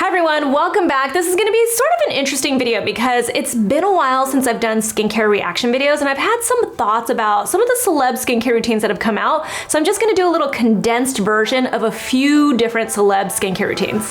everyone, welcome back. This is gonna be sort of an interesting video because it's been a while since I've done skincare reaction videos and I've had some thoughts about some of the celeb skincare routines that have come out. So I'm just gonna do a little condensed version of a few different celeb skincare routines.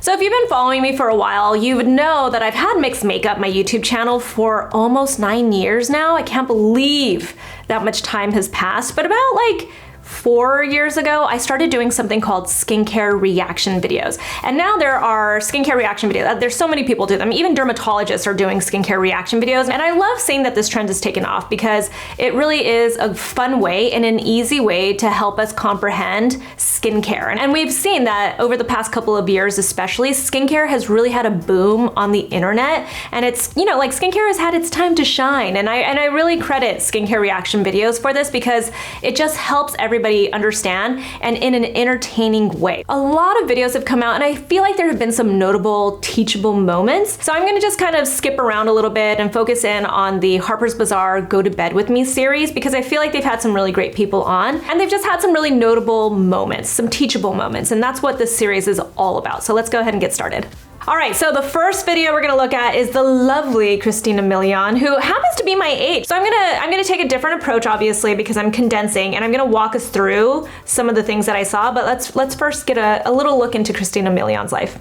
So if you've been following me for a while, you would know that I've had Mixed Makeup, my YouTube channel, for almost 9 years now. I can't believe that much time has passed, but about like 4 years ago, I started doing something called skincare reaction videos. And now there are skincare reaction videos. There's so many people do them. Even dermatologists are doing skincare reaction videos. And I love seeing that this trend has taken off because it really is a fun way and an easy way to help us comprehend skincare. And we've seen that over the past couple of years, especially, skincare has really had a boom on the internet. And it's, you know, like skincare has had its time to shine. And I really credit skincare reaction videos for this because it just helps everybody understand and in an entertaining way. A lot of videos have come out and I feel like there have been some notable teachable moments. So I'm gonna just kind of skip around a little bit and focus in on the Harper's Bazaar Go to Bed With Me series because I feel like they've had some really great people on and they've just had some really notable moments, some teachable moments, and that's what this series is all about. So let's go ahead and get started. All right, so the first video we're gonna look at is the lovely Christina Milian, who happens to be my age. So I'm gonna take a different approach, obviously, because I'm condensing, and I'm gonna walk us through some of the things that I saw, but let's first get a little look into Christina Milian's life.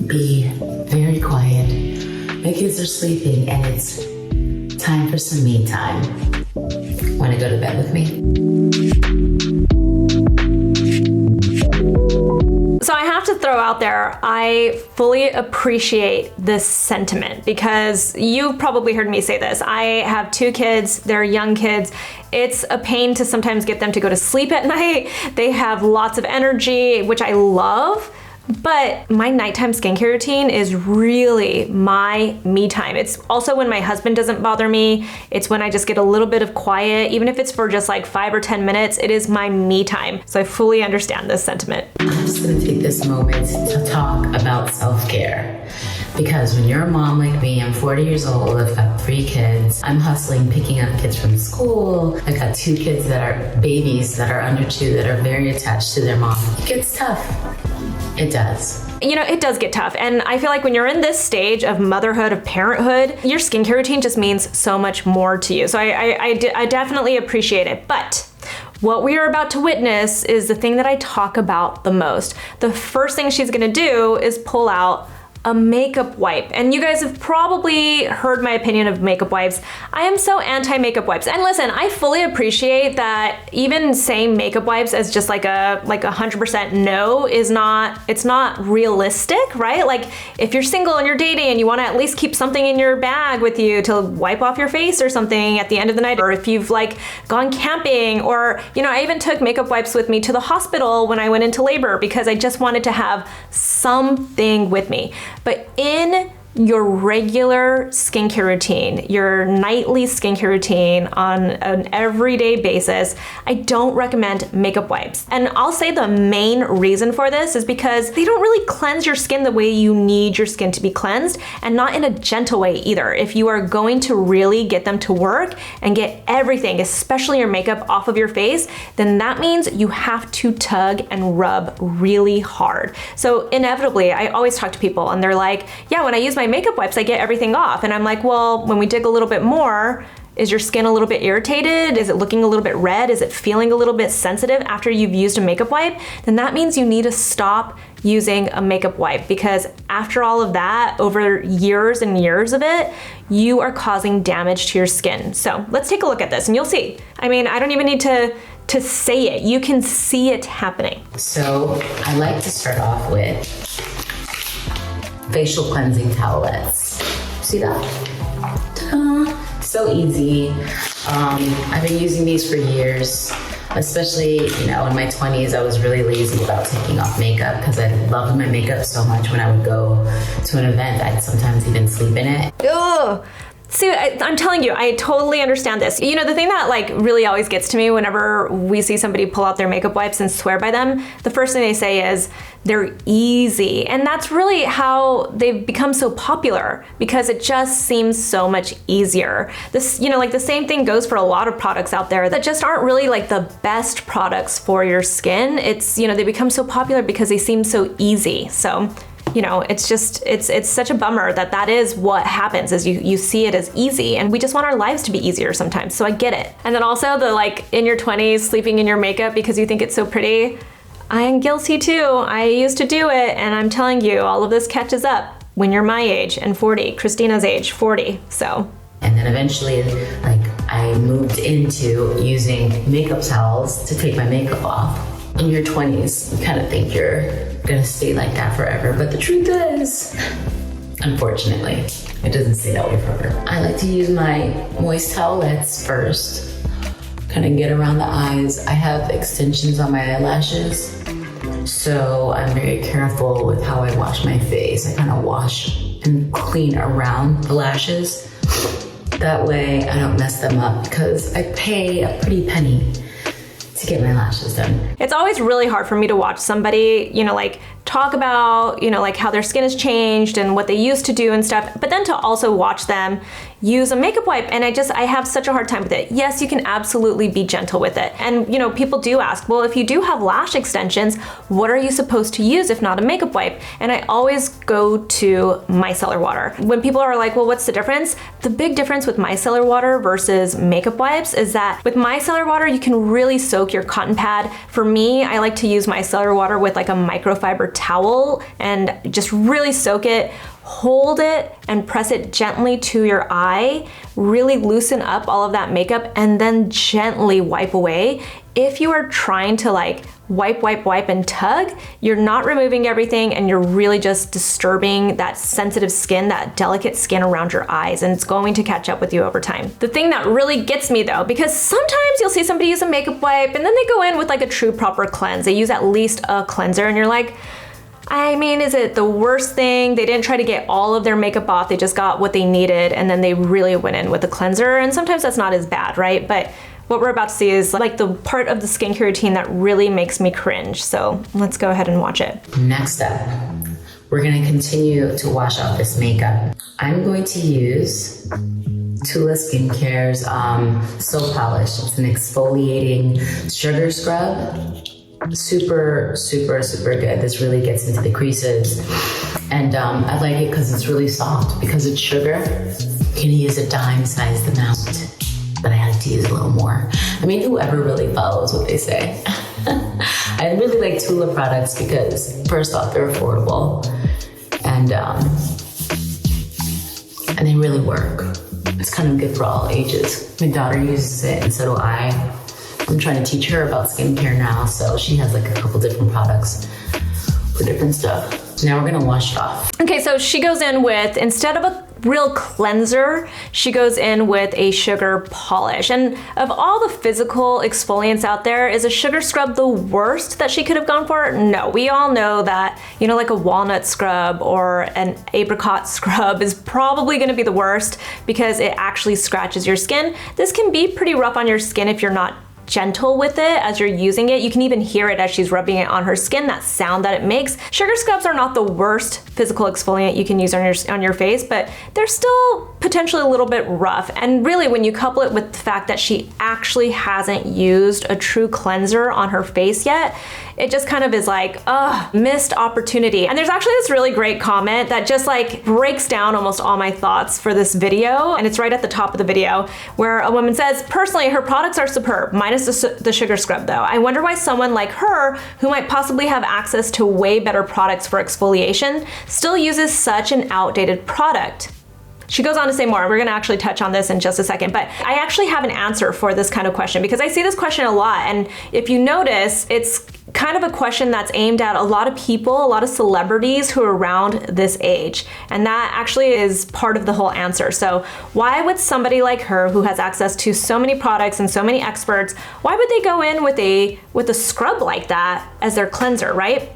Be very quiet. My kids are sleeping, and it's time for some me time. Want to go to bed with me? So I have to throw out there, I fully appreciate this sentiment because you've probably heard me say this. I have 2 kids, they're young kids. It's a pain to sometimes get them to go to sleep at night. They have lots of energy, which I love. But my nighttime skincare routine is really my me time. It's also when my husband doesn't bother me. It's when I just get a little bit of quiet, even if it's for just like 5 or 10 minutes, it is my me time. So I fully understand this sentiment. I'm just gonna take this moment to talk about self-care. Because when you're a mom like me, I'm 40 years old, I've got 3 kids. I'm hustling, picking up kids from school. I've got 2 kids that are babies that are under 2 that are very attached to their mom. It gets tough. It does. You know, it does get tough. And I feel like when you're in this stage of motherhood, of parenthood, your skincare routine just means so much more to you. So I definitely appreciate it. But what we are about to witness is the thing that I talk about the most. The first thing she's gonna do is pull out a makeup wipe. And you guys have probably heard my opinion of makeup wipes. I am so anti-makeup wipes. And listen, I fully appreciate that even saying makeup wipes as just like a 100% no is not, it's not realistic, right? Like if you're single and you're dating and you wanna at least keep something in your bag with you to wipe off your face or something at the end of the night, or if you've like gone camping, or, you know, I even took makeup wipes with me to the hospital when I went into labor because I just wanted to have something with me. But in your regular skincare routine, your nightly skincare routine on an everyday basis, I don't recommend makeup wipes. And I'll say the main reason for this is because they don't really cleanse your skin the way you need your skin to be cleansed, and not in a gentle way either. If you are going to really get them to work and get everything, especially your makeup, off of your face, then that means you have to tug and rub really hard. So inevitably, I always talk to people and they're like, yeah, when I use my makeup wipes, I get everything off. And I'm like, well, when we dig a little bit more, is your skin a little bit irritated? Is it looking a little bit red? Is it feeling a little bit sensitive after you've used a makeup wipe? Then that means you need to stop using a makeup wipe, because after all of that, over years and years of it, you are causing damage to your skin. So let's take a look at this and you'll see. I mean, I don't even need to say it. You can see it happening. So I like to start off with facial cleansing towelettes. See that? Ta-da! So easy. I've been using these for years, especially, you know, in my 20s, I was really lazy about taking off makeup because I loved my makeup so much. When I would go to an event, I'd sometimes even sleep in it. Ugh. See, I'm telling you, I totally understand this. You know, the thing that like really always gets to me whenever we see somebody pull out their makeup wipes and swear by them, the first thing they say is they're easy. And that's really how they've become so popular, because it just seems so much easier. This, you know, like the same thing goes for a lot of products out there that just aren't really like the best products for your skin. It's, you know, they become so popular because they seem so easy. So, you know, it's just, it's such a bummer that that is what happens, is you see it as easy, and we just want our lives to be easier sometimes. So I get it. And then also the like in your 20s sleeping in your makeup because you think it's so pretty. I'm guilty too. I used to do it, and I'm telling you, all of this catches up when you're my age and 40, Christina's age, 40, so. And then eventually, like, I moved into using makeup towels to take my makeup off. In your 20s, you kind of think you're gonna stay like that forever, but the truth is, unfortunately, it doesn't stay that way forever. I like to use my moist towelettes first, kind of get around the eyes. I have extensions on my eyelashes, so I'm very careful with how I wash my face. I kind of wash and clean around the lashes. That way I don't mess them up, because I pay a pretty penny to get my lashes done. It's always really hard for me to watch somebody, you know, like talk about, you know, like how their skin has changed and what they used to do and stuff, but then to also watch them use a makeup wipe, and I have such a hard time with it. Yes, you can absolutely be gentle with it. And you know, people do ask, well, if you do have lash extensions, what are you supposed to use if not a makeup wipe? And I always go to micellar water. When people are like, well, what's the difference? The big difference with micellar water versus makeup wipes is that with micellar water, you can really soak your cotton pad. For me, I like to use micellar water with like a microfiber towel and just really soak it, hold it and press it gently to your eye, really loosen up all of that makeup, and then gently wipe away. If you are trying to like wipe and tug, you're not removing everything, and you're really just disturbing that sensitive skin, that delicate skin around your eyes, and it's going to catch up with you over time. The thing that really gets me though, because sometimes you'll see somebody use a makeup wipe and then they go in with like a true proper cleanse. They use at least a cleanser, and you're like, I mean, is it the worst thing? They didn't try to get all of their makeup off, they just got what they needed, and then they really went in with a cleanser, and sometimes that's not as bad, right? But what we're about to see is like the part of the skincare routine that really makes me cringe. So let's go ahead and watch it. Next up, we're gonna continue to wash out this makeup. I'm going to use Tula Skincare's Soap Polish. It's an exfoliating sugar scrub. Super good. This really gets into the creases, and I like it because it's really soft. Because it's sugar, you can use a dime-sized amount, but I like to use a little more. I mean, whoever really follows what they say. I really like Tula products because first off, they're affordable, and they really work. It's kind of good for all ages. My daughter uses it, and so do I. I'm trying to teach her about skincare now, so she has like a couple different products for different stuff. Now we're gonna wash it off. Okay, so she goes in with, instead of a real cleanser, she goes in with a sugar polish. And of all the physical exfoliants out there, is a sugar scrub the worst that she could have gone for? No, we all know that, you know, like a walnut scrub or an apricot scrub is probably gonna be the worst because it actually scratches your skin. This can be pretty rough on your skin if you're not gentle with it as you're using it. You can even hear it as she's rubbing it on her skin, that sound that it makes. Sugar scrubs are not the worst physical exfoliant you can use on your face, but they're still potentially a little bit rough. And really, when you couple it with the fact that she actually hasn't used a true cleanser on her face yet, it just kind of is like, missed opportunity. And there's actually this really great comment that just like breaks down almost all my thoughts for this video. And it's right at the top of the video where a woman says, personally, her products are superb, minus the sugar scrub though. I wonder why someone like her, who might possibly have access to way better products for exfoliation, still uses such an outdated product. She goes on to say more. We're gonna actually touch on this in just a second, but I actually have an answer for this kind of question because I see this question a lot. And if you notice, it's kind of a question that's aimed at a lot of people, a lot of celebrities who are around this age. And that actually is part of the whole answer. So why would somebody like her, who has access to so many products and so many experts, why would they go in with a scrub like that as their cleanser, right?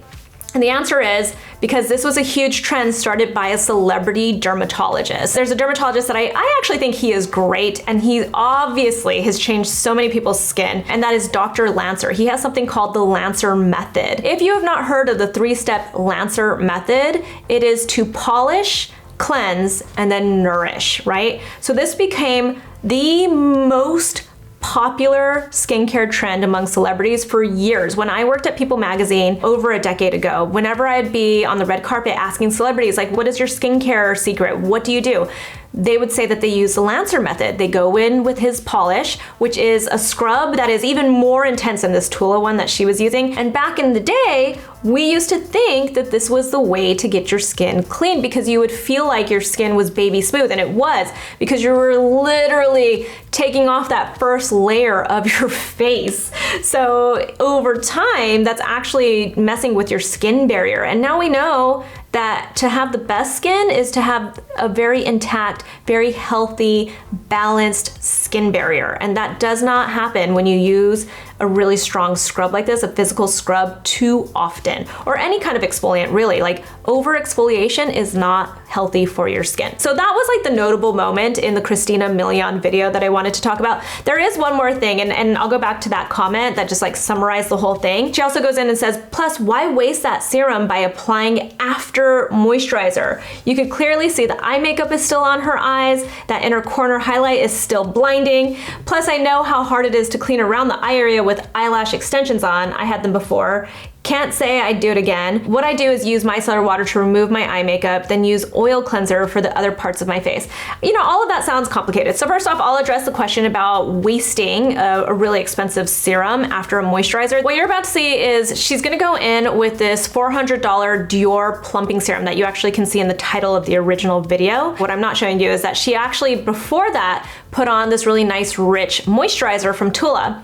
And the answer is because this was a huge trend started by a celebrity dermatologist. There's a dermatologist that I actually think he is great, and he obviously has changed so many people's skin, and that is Dr. Lancer. He has something called the Lancer method. If you have not heard of the 3-step Lancer method, it is to polish, cleanse, and then nourish, right? So this became the most popular skincare trend among celebrities for years. When I worked at People magazine over a decade ago, whenever I'd be on the red carpet asking celebrities, like, what is your skincare secret? What do you do? They would say that they use the Lancer method. They go in with his polish, which is a scrub that is even more intense than this Tula one that she was using. And back in the day, we used to think that this was the way to get your skin clean, because you would feel like your skin was baby smooth, and it was, because you were literally taking off that first layer of your face. So over time, that's actually messing with your skin barrier. And now we know that to have the best skin is to have a very intact, very healthy, balanced skin barrier. And that does not happen when you use a really strong scrub like this, a physical scrub, too often, or any kind of exfoliant really. Like, over exfoliation is not healthy for your skin. So that was like the notable moment in the Christina Milian video that I wanted to talk about. There is one more thing, and I'll go back to that comment that just like summarized the whole thing. She also goes in and says, plus why waste that serum by applying after moisturizer? You could clearly see the eye makeup is still on her eyes, that inner corner highlight is still blinding. Plus I know how hard it is to clean around the eye area with eyelash extensions on. I had them before. Can't say I'd do it again. What I do is use micellar water to remove my eye makeup, then use oil cleanser for the other parts of my face. You know, all of that sounds complicated. So first off, I'll address the question about wasting a really expensive serum after a moisturizer. What you're about to see is she's gonna go in with this $400 Dior plumping serum that you actually can see in the title of the original video. What I'm not showing you is that she actually, before that, put on this really nice, rich moisturizer from Tula.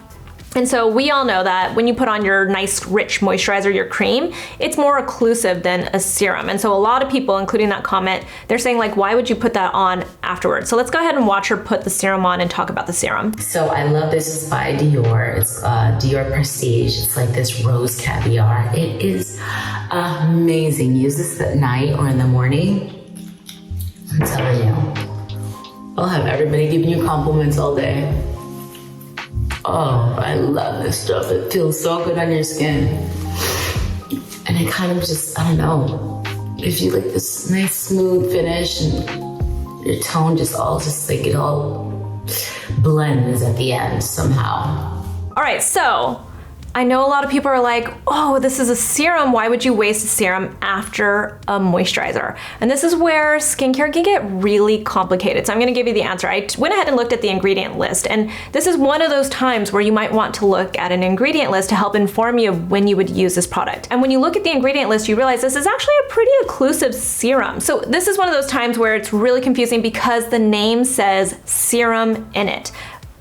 And so we all know that when you put on your nice rich moisturizer, your cream, it's more occlusive than a serum. And so a lot of people, including that comment, they're saying like, why would you put that on afterwards? So let's go ahead and watch her put the serum on and talk about the serum. So I love this. It's by Dior. It's Dior Prestige. It's like this rose caviar. It is amazing. Use this at night or in the morning. I'm telling you, I'll have everybody giving you compliments all day. Oh, I love this stuff. It feels so good on your skin. And it kind of just, I don't know, gives you like this nice smooth finish, and your tone just all like it all blends at the end somehow. All right, so I know a lot of people are like, oh, this is a serum. Why would you waste a serum after a moisturizer? And this is where skincare can get really complicated. So I'm gonna give you the answer. I went ahead and looked at the ingredient list, and this is one of those times where you might want to look at an ingredient list to help inform you of when you would use this product. And when you look at the ingredient list, you realize this is actually a pretty occlusive serum. So this is one of those times where it's really confusing because the name says serum in it.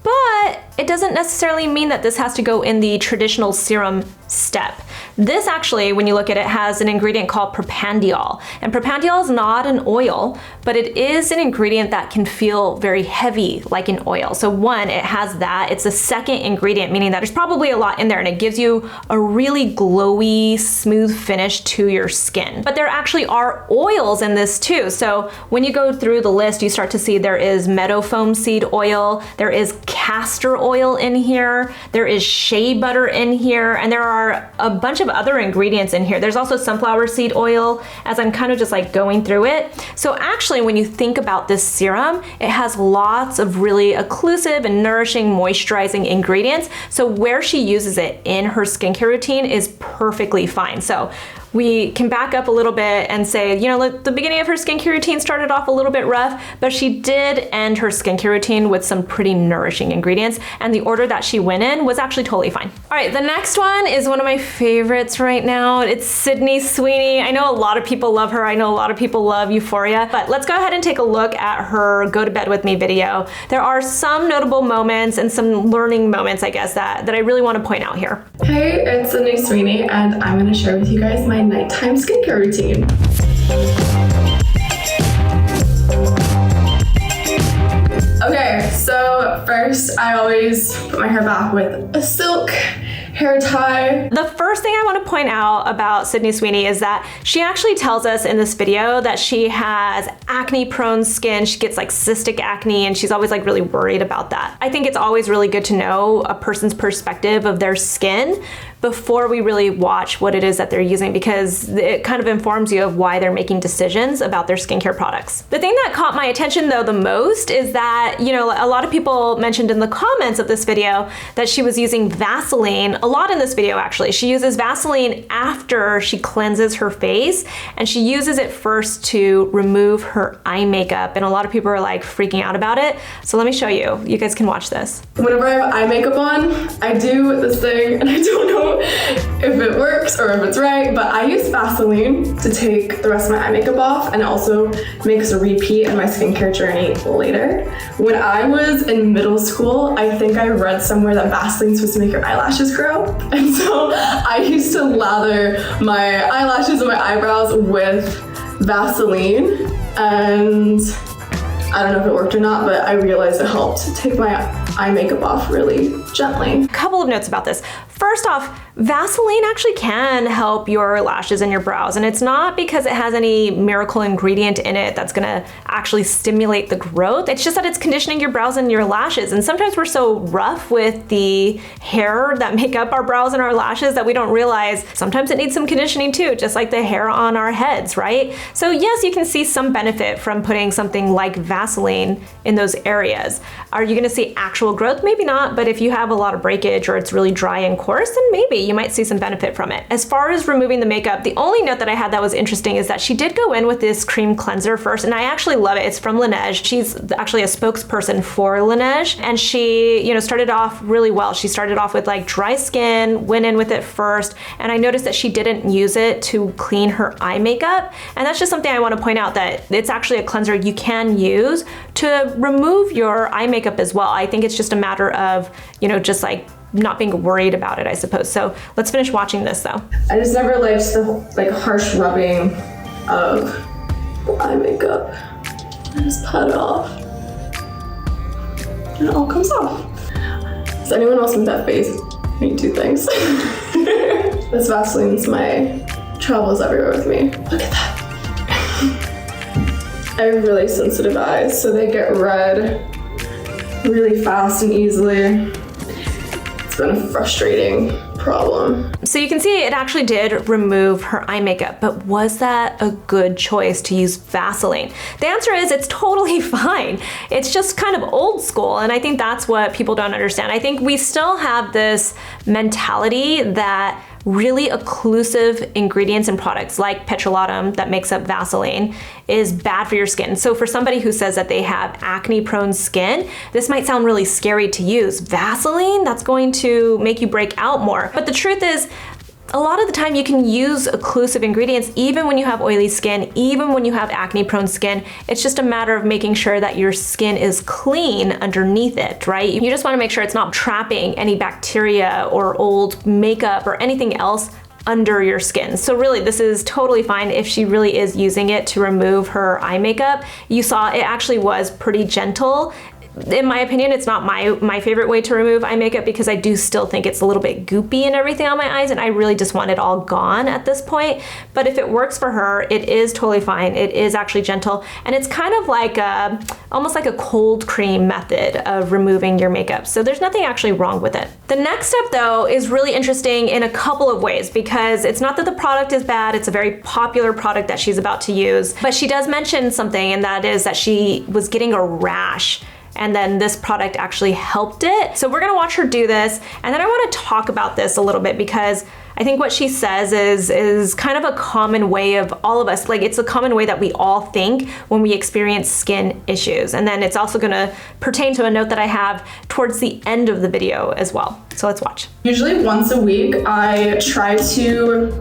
But it doesn't necessarily mean that this has to go in the traditional serum step. This actually, when you look at it, has an ingredient called propandiol. And propandiol is not an oil, but it is an ingredient that can feel very heavy like an oil. So one, it has that. It's a second ingredient, meaning that there's probably a lot in there, and it gives you a really glowy, smooth finish to your skin. But there actually are oils in this too. So when you go through the list, you start to see there is meadow foam seed oil, there is castor oil in here, there is shea butter in here, and there are a bunch of other ingredients in here. There's also sunflower seed oil, as I'm kind of just like going through it. So actually, when you think about this serum, it has lots of really occlusive and nourishing, moisturizing ingredients. So where she uses it in her skincare routine is perfectly fine. So we can back up a little bit and say, you know, the beginning of her skincare routine started off a little bit rough, but she did end her skincare routine with some pretty nourishing ingredients, and the order that she went in was actually totally fine. All right, the next one is one of my favorites right now. It's Sydney Sweeney. I know a lot of people love her. I know a lot of people love Euphoria, but let's go ahead and take a look at her Go to Bed With Me video. There are some notable moments and some learning moments, I guess, that I really want to point out here. Hey, it's Sydney Sweeney, and I'm going to share with you guys my nighttime skincare routine. Okay, so first I always put my hair back with a silk hair tie. The first thing I want to point out about Sydney Sweeney is that she actually tells us in this video that she has acne-prone skin. She gets like cystic acne, and she's always like really worried about that. I think it's always really good to know a person's perspective of their skin before we really watch what it is that they're using, because it kind of informs you of why they're making decisions about their skincare products. The thing that caught my attention though the most is that, you know, a lot of people mentioned in the comments of this video that she was using Vaseline a lot in this video actually. She uses Vaseline after she cleanses her face, and she uses it first to remove her eye makeup, and a lot of people are like freaking out about it. So let me show you. You guys can watch this. Whenever I have eye makeup on, I do this thing, and I don't know if it works or if it's right, but I use Vaseline to take the rest of my eye makeup off, and it also makes a repeat in my skincare journey later. When I was in middle school, I think I read somewhere that Vaseline's supposed to make your eyelashes grow, and so I used to lather my eyelashes and my eyebrows with Vaseline, and I don't know if it worked or not, but I realized it helped take my eye makeup off really gently. A couple of notes about this. First off, Vaseline actually can help your lashes and your brows, and it's not because it has any miracle ingredient in it that's gonna actually stimulate the growth. It's just that it's conditioning your brows and your lashes, and sometimes we're so rough with the hair that make up our brows and our lashes that we don't realize sometimes it needs some conditioning too, just like the hair on our heads, right? So yes, you can see some benefit from putting something like Vaseline in those areas. Are you gonna see actual growth? Maybe not, but if you have a lot of breakage or it's really dry and coarse, then maybe you might see some benefit from it. As far as removing the makeup, the only note that I had that was interesting is that she did go in with this cream cleanser first, and I actually love it. It's from Laneige. She's actually a spokesperson for Laneige, and she, you know, started off really well. She started off with like dry skin, went in with it first, and I noticed that she didn't use it to clean her eye makeup, and that's just something I want to point out, that it's actually a cleanser you can use to remove your eye makeup as well. I think it's just a matter of, you know, just like not being worried about it, I suppose. So let's finish watching this though. I just never liked the like harsh rubbing of the eye makeup. I just pat it off, and it all comes off. Does anyone else with that face need two things? This Vaseline's my travels everywhere with me. Look at that. I have really sensitive eyes, so they get red really fast and easily. It's been a frustrating problem. So you can see it actually did remove her eye makeup, but was that a good choice to use Vaseline? The answer is it's totally fine. It's just kind of old school, and I think that's what people don't understand. I think we still have this mentality that really occlusive ingredients and products like petrolatum that makes up Vaseline is bad for your skin. So for somebody who says that they have acne-prone skin, this might sound really scary to use. Vaseline, that's going to make you break out more. But the truth is, a lot of the time you can use occlusive ingredients even when you have oily skin, even when you have acne-prone skin. It's just a matter of making sure that your skin is clean underneath it, right? You just want to make sure it's not trapping any bacteria or old makeup or anything else under your skin. So really, this is totally fine if she really is using it to remove her eye makeup. You saw it actually was pretty gentle. In my opinion, it's not my favorite way to remove eye makeup, because I do still think it's a little bit goopy and everything on my eyes, and I really just want it all gone at this point. But if it works for her, it is totally fine. It is actually gentle, and it's kind of like almost like a cold cream method of removing your makeup. So there's nothing actually wrong with it. The next step though is really interesting in a couple of ways, because it's not that the product is bad, it's a very popular product that she's about to use, but she does mention something, and that is that she was getting a rash, and then this product actually helped it. So we're gonna watch her do this, and then I wanna talk about this a little bit, because I think what she says is kind of a common way of all of us, like it's a common way that we all think when we experience skin issues. And then it's also gonna pertain to a note that I have towards the end of the video as well. So let's watch. Usually once a week, I try to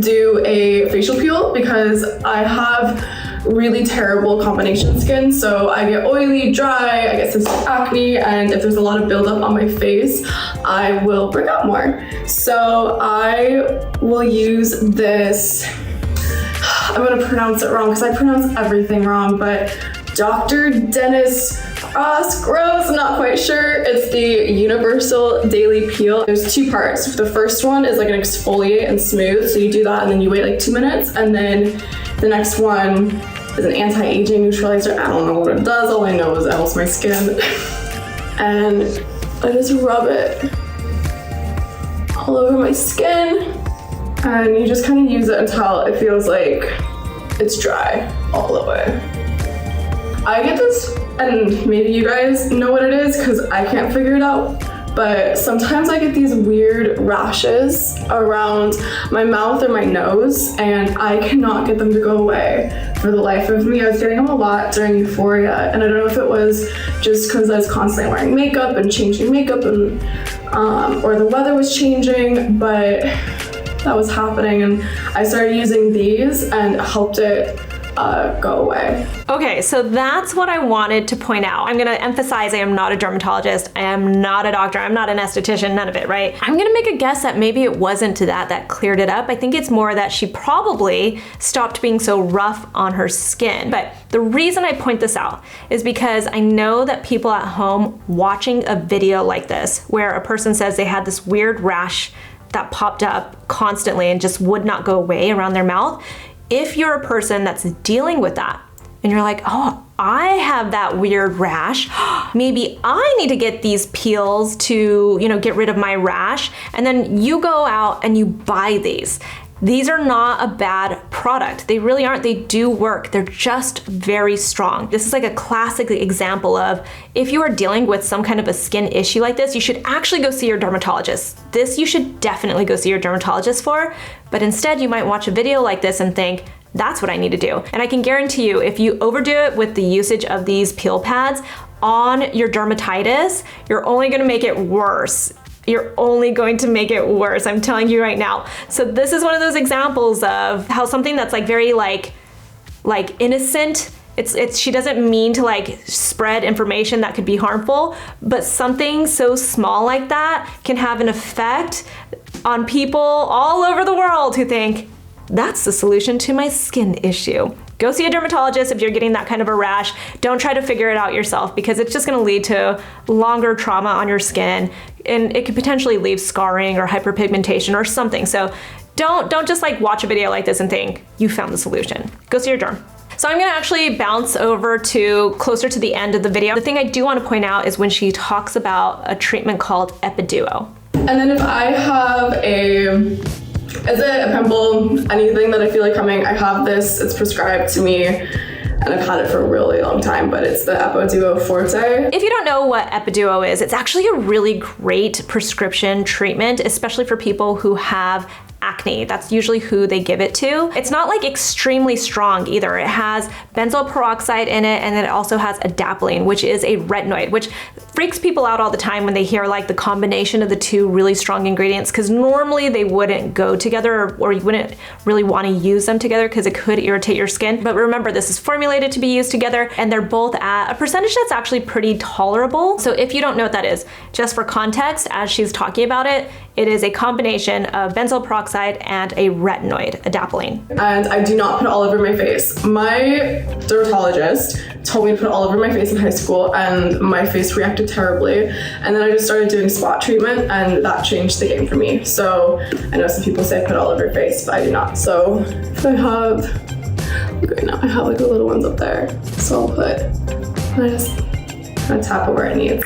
do a facial peel because I have really terrible combination skin. So I get oily, dry, I get cystic acne, and if there's a lot of buildup on my face, I will break out more. So I will use this, I'm gonna pronounce it wrong because I pronounce everything wrong, but Dr. Dennis It's gross, I'm not quite sure. It's the Universal Daily Peel. There's two parts. The first one is like an exfoliate and smooth, so you do that and then you wait like 2 minutes, and then the next one is an anti-aging neutralizer. I don't know what it does, all I know is it helps my skin. And I just rub it all over my skin, and you just kind of use it until it feels like it's dry all the way. I get this, and maybe you guys know what it is because I can't figure it out, but sometimes I get these weird rashes around my mouth or my nose, and I cannot get them to go away for the life of me. I was getting them a lot during Euphoria, and I don't know if it was just because I was constantly wearing makeup and changing makeup, and or the weather was changing, but that was happening, and I started using these and it helped it go away. Okay, so that's what I wanted to point out. I'm gonna emphasize I am not a dermatologist, I am not a doctor, I'm not an esthetician, none of it, right? I'm gonna make a guess that maybe it wasn't that cleared it up. I think it's more that she probably stopped being so rough on her skin. But the reason I point this out is because I know that people at home watching a video like this, where a person says they had this weird rash that popped up constantly and just would not go away around their mouth. If you're a person that's dealing with that and you're like, oh, I have that weird rash, maybe I need to get these peels to, get rid of my rash, and then you go out and you buy these. These are not a bad product. They really aren't. They do work. They're just very strong. This is like a classic example of if you are dealing with some kind of a skin issue like this, you should actually go see your dermatologist. This you should definitely go see your dermatologist for, but instead you might watch a video like this and think, that's what I need to do. And I can guarantee you, if you overdo it with the usage of these peel pads on your dermatitis, you're only gonna make it worse. You're only going to make it worse, I'm telling you right now. So this is one of those examples of how something that's like very like innocent, she doesn't mean to like spread information that could be harmful, but something so small like that can have an effect on people all over the world who think, that's the solution to my skin issue. Go see a dermatologist if you're getting that kind of a rash. Don't try to figure it out yourself, because it's just gonna lead to longer trauma on your skin, and it could potentially leave scarring or hyperpigmentation or something. So don't just like watch a video like this and think you found the solution. Go see your derm. So I'm gonna actually bounce over to closer to the end of the video. The thing I do wanna point out is when she talks about a treatment called Epiduo. And then if I have is it a pimple, anything that I feel like coming, I have this, it's prescribed to me, and I've had it for a really long time, but it's the Epiduo Forté. If you don't know what Epiduo is, it's actually a really great prescription treatment, especially for people who have acne. That's usually who they give it to. It's not like extremely strong either. It has benzoyl peroxide in it, and then it also has adapalene, which is a retinoid, which freaks people out all the time when they hear like the combination of the two really strong ingredients, because normally they wouldn't go together, or you wouldn't really want to use them together because it could irritate your skin. But remember, this is formulated to be used together, and they're both at a percentage that's actually pretty tolerable. So if you don't know what that is, just for context, as she's talking about it, it is a combination of benzoyl peroxide and a retinoid, adapalene. And I do not put it all over my face. My dermatologist told me to put it all over my face in high school, and my face reacted terribly. And then I just started doing spot treatment, and that changed the game for me. So I know some people say put it all over your face, but I do not. So if I have, okay, now I have like the little ones up there. So I'll tap it where it needs.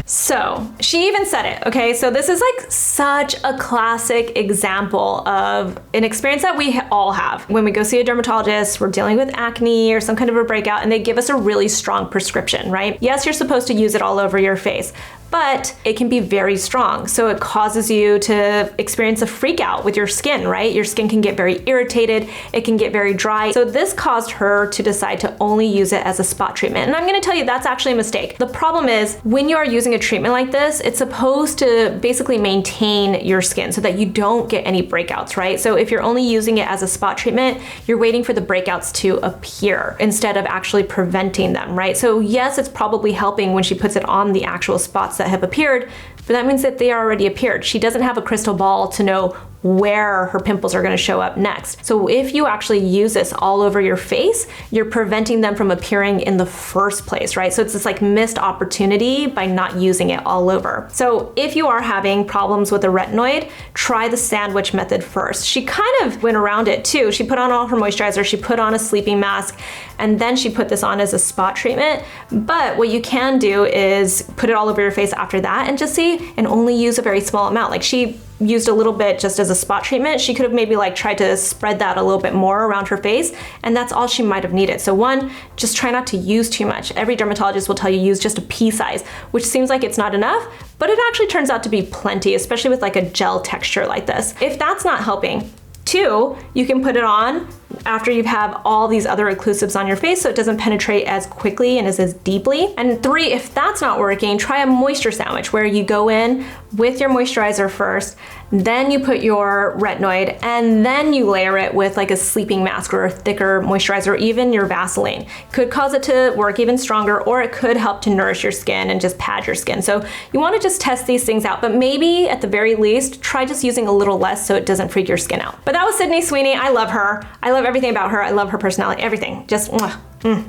So she even said it, okay? So this is like such a classic example of an experience that we all have. When we go see a dermatologist, we're dealing with acne or some kind of a breakout, and they give us a really strong prescription, right? Yes, you're supposed to use it all over your face, but it can be very strong. So it causes you to experience a freak out with your skin, right? Your skin can get very irritated, it can get very dry. So this caused her to decide to only use it as a spot treatment. And I'm gonna tell you, that's actually a mistake. The problem is, when you are using a treatment like this, it's supposed to basically maintain your skin so that you don't get any breakouts, right? So if you're only using it as a spot treatment, you're waiting for the breakouts to appear instead of actually preventing them, right? So yes, it's probably helping when she puts it on the actual spots that have appeared, but that means that they already appeared. She doesn't have a crystal ball to know where her pimples are gonna show up next. So if you actually use this all over your face, you're preventing them from appearing in the first place, right? So it's this like missed opportunity by not using it all over. So if you are having problems with a retinoid, try the sandwich method first. She kind of went around it too. She put on all her moisturizer, she put on a sleeping mask, and then she put this on as a spot treatment. But what you can do is put it all over your face after that and just see, and only use a very small amount. Like she used a little bit just as a spot treatment. She could have maybe like tried to spread that a little bit more around her face, and that's all she might have needed. So one, just try not to use too much. Every dermatologist will tell you use just a pea size, which seems like it's not enough, but it actually turns out to be plenty, especially with like a gel texture like this. If that's not helping, two, you can put it on after you have all these other occlusives on your face so it doesn't penetrate as quickly and as deeply. And three, if that's not working, try a moisture sandwich where you go in with your moisturizer first, then you put your retinoid, and then you layer it with like a sleeping mask or a thicker moisturizer, or even your Vaseline. Could cause it to work even stronger, or it could help to nourish your skin and just pad your skin. So you want to just test these things out, but maybe at the very least, try just using a little less so it doesn't freak your skin out. But that was Sydney Sweeney. I love her. I love everything about her. I love her personality, everything. Just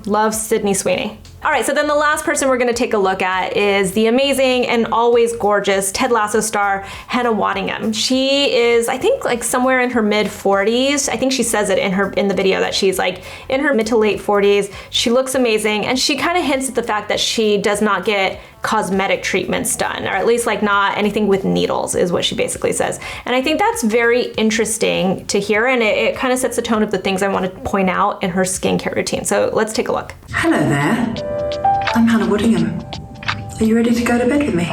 love Sydney Sweeney. All right, so then the last person we're gonna take a look at is the amazing and always gorgeous Ted Lasso star, Hayo'u Waddingham. She is, I think, like somewhere in her mid 40s. I think she says it in the video that she's like in her mid to late 40s. She looks amazing, and she kind of hints at the fact that she does not get cosmetic treatments done, or at least like not anything with needles is what she basically says. And I think that's very interesting to hear, and it kind of sets the tone of the things I want to point out in her skincare routine. So let's take a look. Hello there, I'm Hayo'u Beauty. Are you ready to go to bed with me?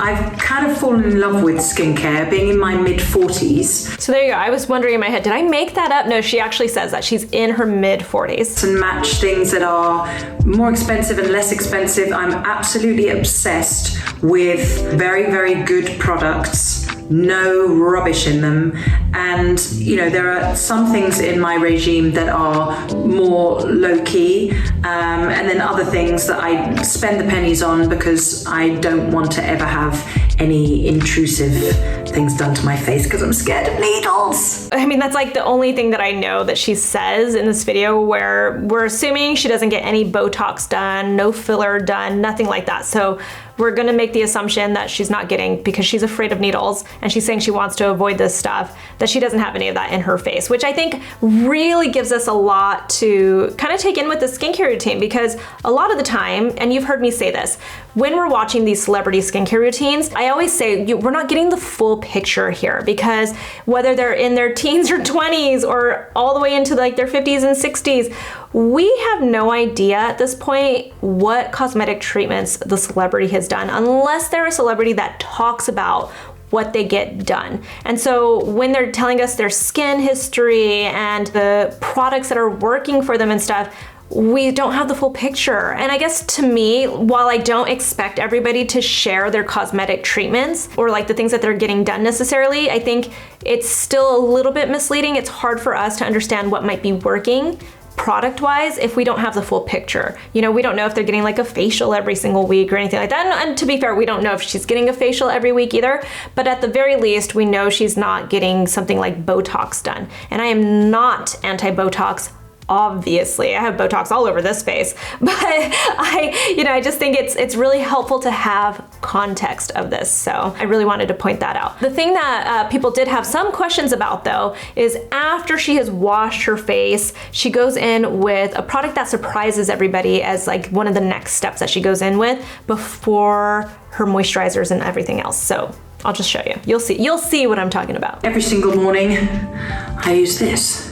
I've kind of fallen in love with skincare, being in my mid-40s. So there you go. I was wondering in my head, did I make that up? No, she actually says that she's in her mid-40s. And match things that are more expensive and less expensive. I'm absolutely obsessed with very, very good products. No rubbish in them. And, you know, there are some things in my regime that are more low-key, and then other things that I spend the pennies on because I don't want to ever have any intrusive things done to my face because I'm scared of needles. I mean, that's like the only thing that I know that she says in this video, where we're assuming she doesn't get any Botox done, no filler done, nothing like that. So we're gonna make the assumption that she's not getting, because she's afraid of needles and she's saying she wants to avoid this stuff, that she doesn't have any of that in her face, which I think really gives us a lot to kind of take in with the skincare routine, because a lot of the time, and you've heard me say this, when we're watching these celebrity skincare routines, I always say we're not getting the full picture here, because whether they're in their teens or 20s or all the way into like their 50s and 60s, we have no idea at this point what cosmetic treatments the celebrity has done, unless they're a celebrity that talks about what they get done. And so when they're telling us their skin history and the products that are working for them and stuff, we don't have the full picture. And I guess to me, while I don't expect everybody to share their cosmetic treatments or like the things that they're getting done necessarily, I think it's still a little bit misleading. It's hard for us to understand what might be working product-wise if we don't have the full picture. You know, we don't know if they're getting like a facial every single week or anything like that. And to be fair, we don't know if she's getting a facial every week either, but at the very least, we know she's not getting something like Botox done. And I am not anti-Botox. Obviously, I have Botox all over this face, but I just think it's really helpful to have context of this. So I really wanted to point that out. The thing that people did have some questions about though, is after she has washed her face, she goes in with a product that surprises everybody as like one of the next steps that she goes in with before her moisturizers and everything else. So I'll just show you. You'll see what I'm talking about. Every single morning, I use this.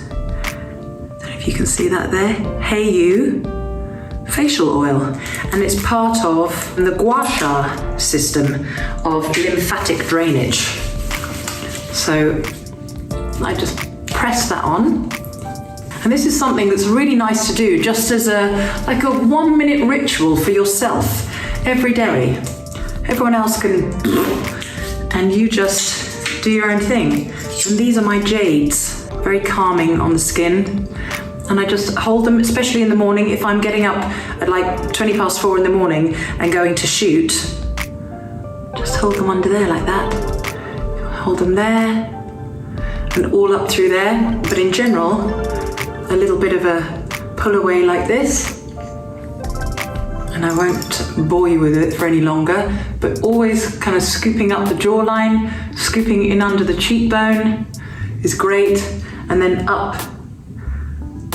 You can see that there, Hayo'u facial oil, and it's part of the gua sha system of lymphatic drainage. So I just press that on, and this is something that's really nice to do just as a 1 minute ritual for yourself every day. Everyone else can, and you just do your own thing. And these are my jades, very calming on the skin. And I just hold them, especially in the morning, if I'm getting up at like 20 past 4 in the morning and going to shoot, just hold them under there like that. Hold them there and all up through there. But in general, a little bit of a pull away like this. And I won't bore you with it for any longer, but always kind of scooping up the jawline, scooping in under the cheekbone is great. And then up,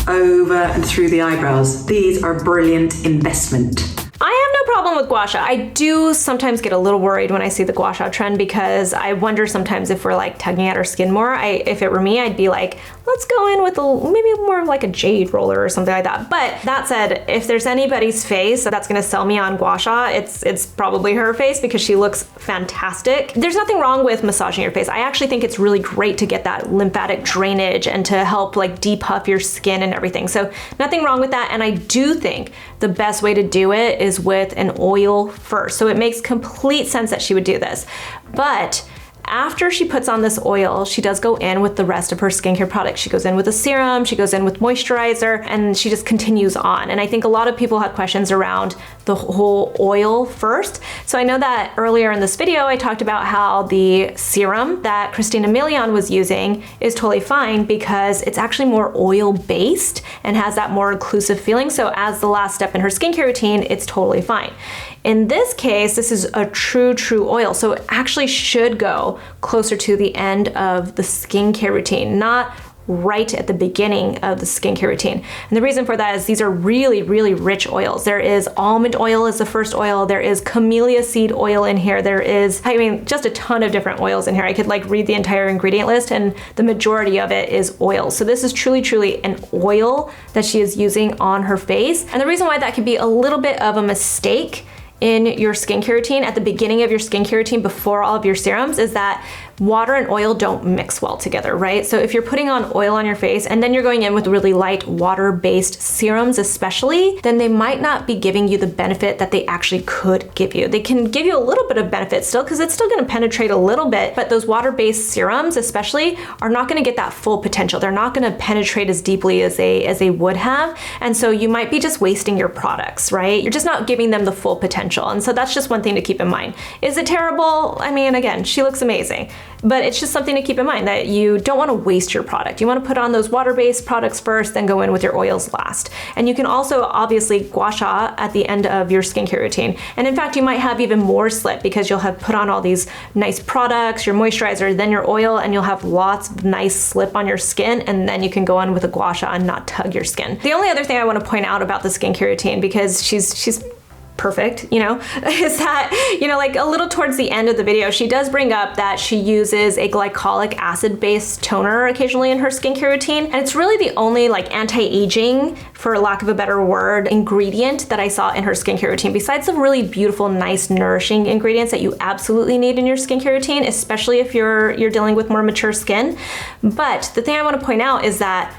over and through the eyebrows. These are a brilliant investment. I have no problem with gua sha. I do sometimes get a little worried when I see the gua sha trend because I wonder sometimes if we're like tugging at our skin more. If it were me, I'd be like, let's go in with maybe more of like a jade roller or something like that. But that said, if there's anybody's face that's gonna sell me on gua sha, it's probably her face because she looks fantastic. There's nothing wrong with massaging your face. I actually think it's really great to get that lymphatic drainage and to help like depuff your skin and everything. So nothing wrong with that. And I do think the best way to do it is with an oil first. So it makes complete sense that she would do this. But after she puts on this oil, she does go in with the rest of her skincare products. She goes in with a serum, she goes in with moisturizer, and she just continues on. And I think a lot of people have questions around the whole oil first. So I know that earlier in this video, I talked about how the serum that Christina Milian was using is totally fine because it's actually more oil based and has that more inclusive feeling. So as the last step in her skincare routine, it's totally fine. In this case, this is a true oil. So it actually should go closer to the end of the skincare routine, not right at the beginning of the skincare routine. And the reason for that is these are really rich oils. There is almond oil as the first oil. There is camellia seed oil in here. There is, just a ton of different oils in here. I could like read the entire ingredient list and the majority of it is oil. So this is truly an oil that she is using on her face. And the reason why that could be a little bit of a mistake in your skincare routine at the beginning of your skincare routine before all of your serums is that water and oil don't mix well together, right? So if you're putting on oil on your face and then you're going in with really light water-based serums especially, then they might not be giving you the benefit that they actually could give you. They can give you a little bit of benefit still because it's still gonna penetrate a little bit, but those water-based serums especially are not gonna get that full potential. They're not gonna penetrate as deeply as they would have. And so you might be just wasting your products, right? You're just not giving them the full potential. And so that's just one thing to keep in mind. Is it terrible? Again, she looks amazing. But it's just something to keep in mind that you don't want to waste your product. You want to put on those water-based products first, then go in with your oils last. And you can also obviously gua sha at the end of your skincare routine. And in fact, you might have even more slip because you'll have put on all these nice products, your moisturizer, then your oil, and you'll have lots of nice slip on your skin. And then you can go on with a gua sha and not tug your skin. The only other thing I want to point out about the skincare routine, because she's perfect, is that, like a little towards the end of the video, she does bring up that she uses a glycolic acid-based toner occasionally in her skincare routine. And it's really the only like anti-aging, for lack of a better word, ingredient that I saw in her skincare routine, besides the really beautiful, nice, nourishing ingredients that you absolutely need in your skincare routine, especially if you're dealing with more mature skin. But the thing I want to point out is that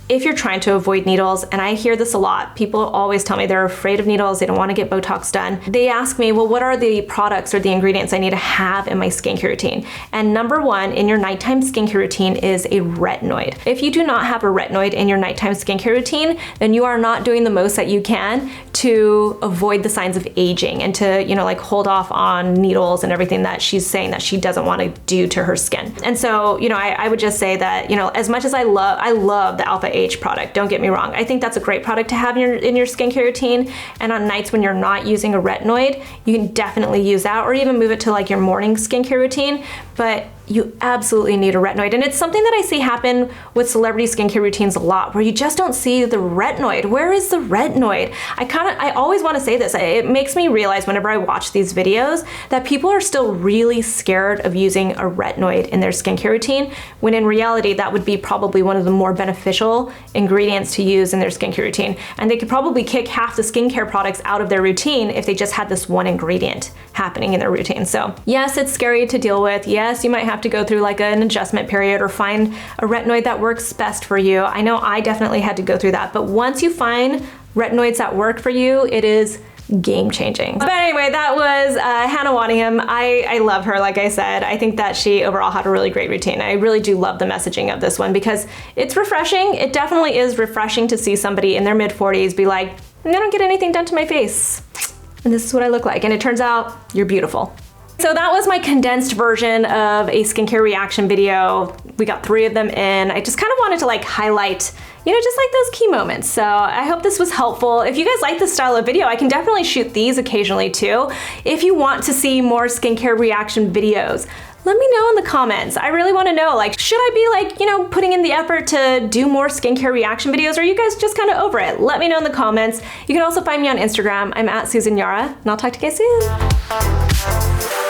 if you're trying to avoid needles, and I hear this a lot, people always tell me they're afraid of needles, they don't want to get Botox done. They ask me, well, what are the products or the ingredients I need to have in my skincare routine? And number one in your nighttime skincare routine is a retinoid. If you do not have a retinoid in your nighttime skincare routine, then you are not doing the most that you can to avoid the signs of aging and to, like hold off on needles and everything that she's saying that she doesn't want to do to her skin. And so, I would just say that, as much as I love the Alpha H product, don't get me wrong. I think that's a great product to have in your skincare routine. And on nights when you're not using a retinoid, you can definitely use that or even move it to like your morning skincare routine. But you absolutely need a retinoid. And it's something that I see happen with celebrity skincare routines a lot, where you just don't see the retinoid. Where is the retinoid? I always want to say this. It makes me realize whenever I watch these videos that people are still really scared of using a retinoid in their skincare routine, when in reality, that would be probably one of the more beneficial ingredients to use in their skincare routine. And they could probably kick half the skincare products out of their routine if they just had this one ingredient happening in their routine. So yes, it's scary to deal with. Yes, you might have to go through like an adjustment period or find a retinoid that works best for you. I know I definitely had to go through that, but once you find retinoids that work for you, it is game changing. But anyway, that was Hannah Waddingham. I love her, like I said. I think that she overall had a really great routine. I really do love the messaging of this one because it's refreshing. It definitely is refreshing to see somebody in their mid-40s be like, I don't get anything done to my face, and this is what I look like. And it turns out you're beautiful. So that was my condensed version of a skincare reaction video. We got 3 of them in. I just kind of wanted to like highlight, you know, just like those key moments. So I hope this was helpful. If you guys like this style of video, I can definitely shoot these occasionally too. If you want to see more skincare reaction videos, let me know in the comments. I really want to know, like, should I be like, you know, putting in the effort to do more skincare reaction videos, or are you guys just kind of over it? Let me know in the comments. You can also find me on Instagram. I'm at Susan Yara, and I'll talk to you guys soon.